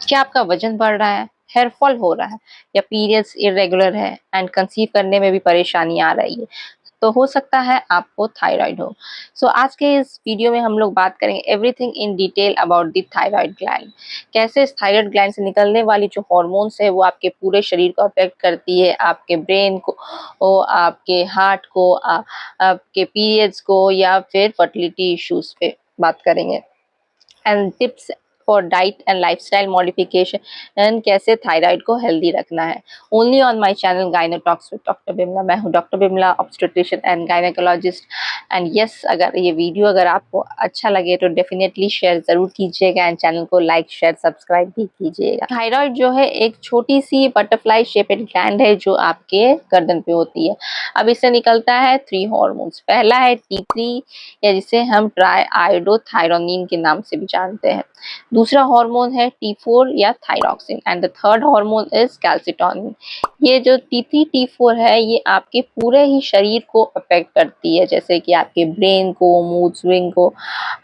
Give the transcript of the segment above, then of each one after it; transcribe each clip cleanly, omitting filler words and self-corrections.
क्या आपका वजन बढ़ रहा है, हेयर फॉल हो रहा है या पीरियड्स इरेगुलर है एंड कंसीव करने में भी परेशानी आ रही है, तो हो सकता है आपको थायराइड हो। आज के इस वीडियो में हम लोग बात करेंगे everything in detail about the thyroid gland. कैसे इस थायराइड ग्लैंड से निकलने वाली जो हॉर्मोन्स है वो आपके पूरे शरीर को अफेक्ट करती है, आपके ब्रेन को आपके हार्ट को आपके पीरियड्स को या फिर फर्टिलिटी इश्यूज पे बात करेंगे। And tips for diet and lifestyle modification and कैसे थायराइड को हेल्दी रखना है। Only on my channel Gyno Talks with doctor Bimla. मैं हूँ doctor Bimla, obstetrician and gynaecologist. And yes, अगर ये वीडियो अगर आपको अच्छा लगे तो डेफिनेटली शेयर जरूर कीजिएगा एंड चैनल को लाइक शेयर सब्सक्राइब भी कीजिएगा। थायराइड जो है एक छोटी सी बटरफ्लाई शेपेड ग्लैंड है जो आपके गर्दन पे होती है। अब इससे निकलता है 3 हॉर्मोन्स। पहला है T3 या जिसे हम ट्राई आयोडोथायरोनिन के नाम से भी जानते हैं। दूसरा हार्मोन है T4 या thyroxine and the third hormone is calcitonin. ये जो T3 T4 है ये आपके पूरे ही शरीर को अफेक्ट करती है, जैसे कि आपके ब्रेन को, मूड स्विंग को,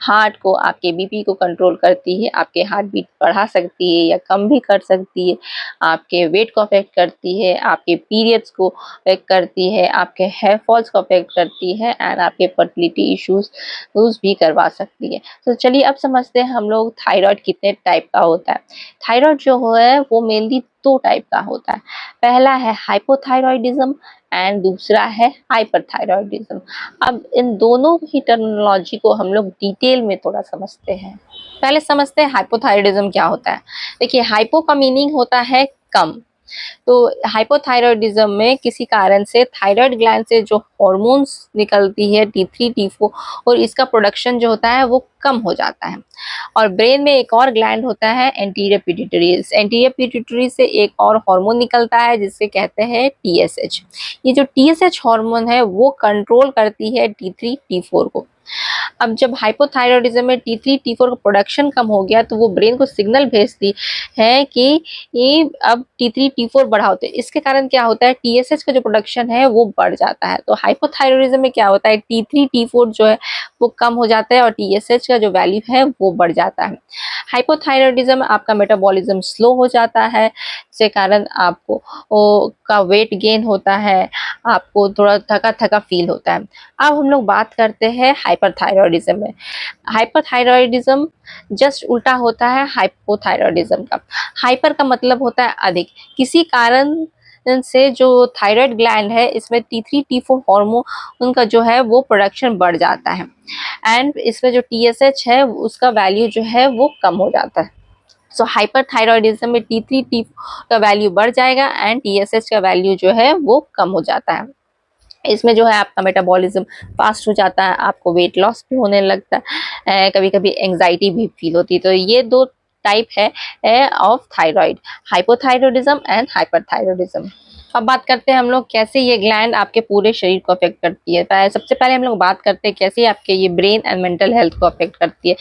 हार्ट को, आपके बीपी को कंट्रोल करती है, आपके हार्ट बीट बढ़ा सकती है या कम भी कर सकती है, आपके वेट को अफेक्ट करती है, आपके पीरियड्स को अफेक्ट करती है, आपके हेयर फॉल्स को अफेक्ट करती है एंड आपके फर्टिलिटी इश्यूज भी करवा सकती है। तो चलिए अब समझते हैं हम लोग थायराइड कितने टाइप का होता है। थायराइड जो है वो मेनली 2 टाइप का होता है। पहला है हाइपोथायरॉयडिज्म एंड दूसरा है हाइपरथायरॉयडिज्म। अब इन दोनों ही टर्मिनोलॉजी को हम लोग डिटेल में थोड़ा समझते हैं। पहले समझते हैं हाइपोथायरॉयडिज्म क्या होता है। देखिए, हाइपो का मीनिंग होता है कम। तो हाइपोथायरॉयडिज्म में किसी कारण से थायराइड ग्लैंड से जो हॉर्मोन्स निकलती है T3 T4 और इसका प्रोडक्शन जो होता है वो कम हो जाता है। और ब्रेन में एक और ग्लैंड होता है एंटीरियर पिट्यूटरी। एंटीरियर पिट्यूटरी से एक और हार्मोन निकलता है जिसे कहते हैं TSH। ये जो TSH हार्मोन है वो कंट्रोल करती है T3 T4 को। अब जब हाइपोथायरॉयडिज्म में T3 T4 का प्रोडक्शन कम हो गया तो वो ब्रेन को सिग्नल भेजती है कि ये अब T3 T4 बढ़ाओ। तो इसके कारण क्या होता है, TSH का जो प्रोडक्शन है वो बढ़ जाता है। तो हाइपोथायरॉयडिज्म में क्या होता है, T3 T4 जो है वो कम हो जाता है और TSH का जो वैल्यू है वो बढ़ जाता है। हाइपोथायरॉयडिज्म में आपका मेटाबॉलिज्म स्लो हो जाता है, जिसके कारण आपको का वेट गेन होता है, आपको थोड़ा थका थका फील होता है। अब हम लोग बात करते हैं हाइपरथायरॉयडिज्म में। हाइपरथायरॉयडिज्म जस्ट उल्टा होता है हाइपोथायरॉयडिज्म का। हाइपर का मतलब होता है अधिक। किसी कारण से जो थायराइड ग्लैंड है इसमें T3 T4 हार्मोन उनका जो है वो प्रोडक्शन बढ़ जाता है एंड इसमें जो TSH है उसका वैल्यू जो है वो कम हो जाता है। हाइपरथायरॉयडिज्म में T3 T4 का वैल्यू बढ़ जाएगा एंड TSH का वैल्यू जो है वो कम हो जाता है। इसमें जो है आपका मेटाबॉलिज्म फास्ट हो जाता है, आपको वेट लॉस भी होने लगता है, कभी कभी एंजाइटी भी फील होती है। तो ये 2 टाइप है of thyroid, hypothyroidism and hyperthyroidism. अब बात करते हैं हम लोग कैसे ये ग्लैंड आपके पूरे शरीर को अफेक्ट करती है। सबसे पहले हम लोग बात करते हैं कैसे आपके ये ब्रेन एंड मेंटल हेल्थ को अफेक्ट करती है।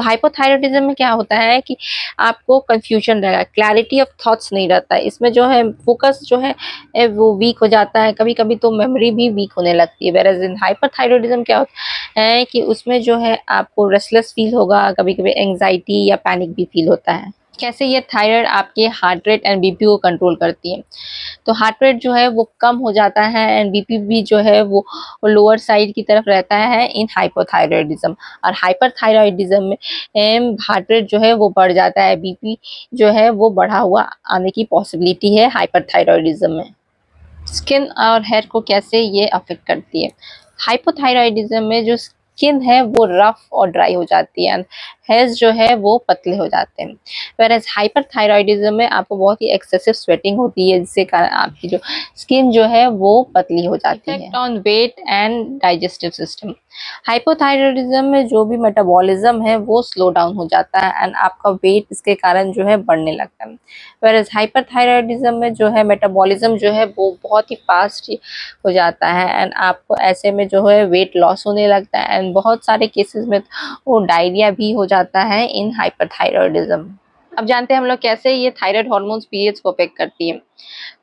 हाइपोथायरॉयडिज्म में क्या होता है कि आपको कंफ्यूजन रहेगा, क्लैरिटी ऑफ थॉट्स नहीं रहता है। इसमें जो है फोकस जो है वो वीक हो जाता है, कभी कभी तो मेमोरी भी वीक होने लगती है। वेरएज इन हाइपरथायरॉयडिज्म क्या होता है कि उसमें जो है आपको रेस्टलेस फील होगा, कभी कभी एंजाइटी या पैनिक भी फील होता है। कैसे ये थायराइड आपके हार्ट रेट एंड बीपी को कंट्रोल करती है। तो हार्ट रेट जो है वो कम हो जाता है एंड बीपी भी जो है वो लोअर साइड की तरफ रहता है इन हाइपोथायरॉयडिज्म। और हाइपरथायरॉयडिज्म में हार्ट रेट जो है वो बढ़ जाता है, बीपी जो है वो बढ़ा हुआ आने की पॉसिबिलिटी है हाइपरथायरॉयडिज्म में। स्किन और हेयर को कैसे ये अफेक्ट करती है। हाइपोथायरॉयडिज्म में जो स्किन है वो रफ और ड्राई हो जाती है, हेयर्स जो है वो पतले हो जाते हैं। वेरएज हाइपरथायरॉयडिज्म में आपको बहुत ही एक्सेसिव स्वेटिंग होती है, जिससे कारण आपकी जो स्किन जो है वो पतली हो जाती है। Effect on weight and digestive system. Hypothyroidism में जो भी मेटाबॉलिज्म है वो स्लो डाउन हो जाता है एंड आपका वेट इसके कारण जो है बढ़ने लगता है। वेरएज हाइपरथायरॉयडिज्म में जो है मेटाबॉलिज्म जो है वो बहुत ही फास्ट हो जाता है एंड आपको ऐसे में जो है वेट लॉस होने लगता है एंड बहुत सारे केसेस में वो डायरिया भी हो जाता है इन हाइपरथायरॉयडिज्म। अब जानते हैं हम लोग कैसे ये थायराइड हार्मोन्स पीरियड्स को अफेक्ट करती है।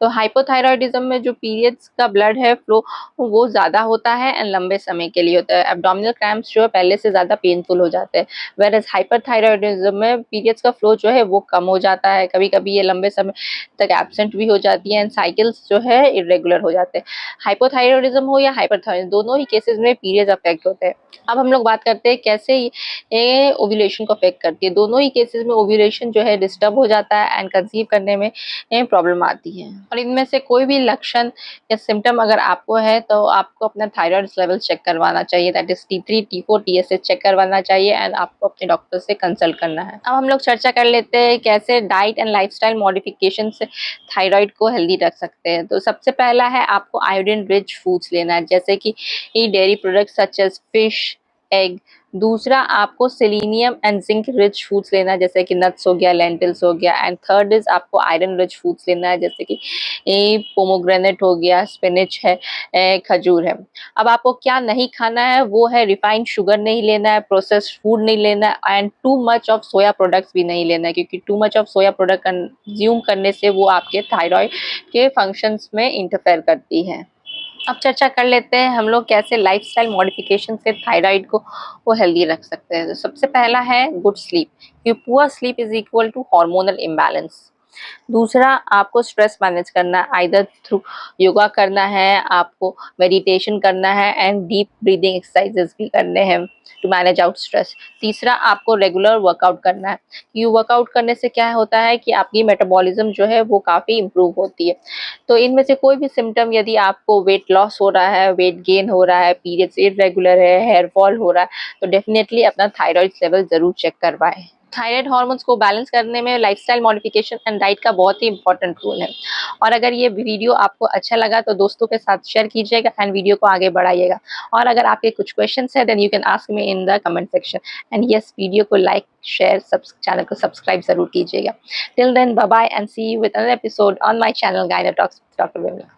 तो हाइपोथायरॉयडिज्म में जो पीरियड्स का ब्लड है फ्लो वो ज़्यादा होता है एंड लंबे समय के लिए होता है। एब्डोमिनल क्रैम्प्स जो है पहले से ज़्यादा पेनफुल हो जाते हैं, वेयरएज़ हाइपरथायरॉयडिज्म में पीरियड्स का फ्लो जो है वो कम हो जाता है, कभी-कभी ये लंबे समय तक एब्सेंट भी हो जाती है एंड साइकिल्स जो है इर्रेगुलर हो जाते हैं। हाइपोथायरॉयडिज्म हो या हाइपरथायरॉयडिज्म दोनों ही केसेस में पीरियड्स अफेक्ट होते हैं। अब हम लोग बात करते हैं कैसे ये ओव्यूलेशन को अफेक्ट करती है। दोनों ही केसेस में ओव्यूलेशन जो है डिस्टर्ब हो जाता है एंड कंसीव करने में प्रॉब्लम आती है। और इनमें से कोई भी लक्षण या सिम्टम अगर आपको है तो आपको अपना थायराइड लेवल चेक करवाना चाहिए, that is T3, T4, TSH check करवाना चाहिए एंड आपको अपने डॉक्टर से कंसल्ट करना है। अब हम लोग चर्चा कर लेते हैं कैसे डाइट एंड लाइफस्टाइल मॉडिफिकेशन से थायराइड को हेल्दी रख सकते हैं। तो सबसे पहला है आपको आयोडीन रिच फूड्स लेना है, जैसे कि dairy products such as fish, egg. दूसरा आपको selenium and zinc rich foods लेना है, जैसे कि नट्स हो गया, लेंटिल्स हो गया। एंड थर्ड इज आपको आयरन रिच फूड्स लेना है, जैसे कि पोमोग्रेनेट हो गया, स्पिनच है, खजूर है। अब आपको क्या नहीं खाना है वो है रिफाइंड शुगर नहीं लेना है, प्रोसेस्ड फूड नहीं लेना है and too much of soya products भी नहीं लेना है, क्योंकि too much of soya product consume करने से वो आपके थायराइड के फंक्शंस में इंटरफेयर करती है। अब चर्चा कर लेते हैं हम लोग कैसे लाइफस्टाइल मॉडिफिकेशन से थायराइड को वो हेल्दी रख सकते हैं। तो सबसे पहला है गुड स्लीप, क्योंकि poor sleep is equal to hormonal imbalance. दूसरा आपको स्ट्रेस मैनेज करना है, आइदर थ्रू योगा करना है, आपको मेडिटेशन करना है एंड डीप ब्रीदिंग एक्सरसाइजेस भी करने हैं टू मैनेज आउट स्ट्रेस। तीसरा आपको रेगुलर वर्कआउट करना है, क्योंकि वर्कआउट करने से क्या होता है कि आपकी मेटाबॉलिज्म जो है वो काफ़ी इम्प्रूव होती है। तो इनमें से कोई भी सिम्टम यदि आपको वेट लॉस हो रहा है, वेट गेन हो रहा है, पीरियड्स इरेगुलर है, हेयर फॉल हो रहा है, तो डेफिनेटली अपना थायराइड लेवल जरूर चेक करवाएं। थायराइड हार्मोन्स को बैलेंस करने में लाइफस्टाइल मॉडिफिकेशन एंड डाइट का बहुत ही इंपॉर्टेंट रोल है। और अगर ये वीडियो आपको अच्छा लगा तो दोस्तों के साथ शेयर कीजिएगा एंड वीडियो को आगे बढ़ाइएगा। और अगर आपके कुछ क्वेश्चंस है then you can ask me in the comment section and yes, video को लाइक शेयर, चैनल को सब्सक्राइब जरूर कीजिएगा। Till then bye bye and see you with another episode on my channel Gyno Talks with doctor Vimla.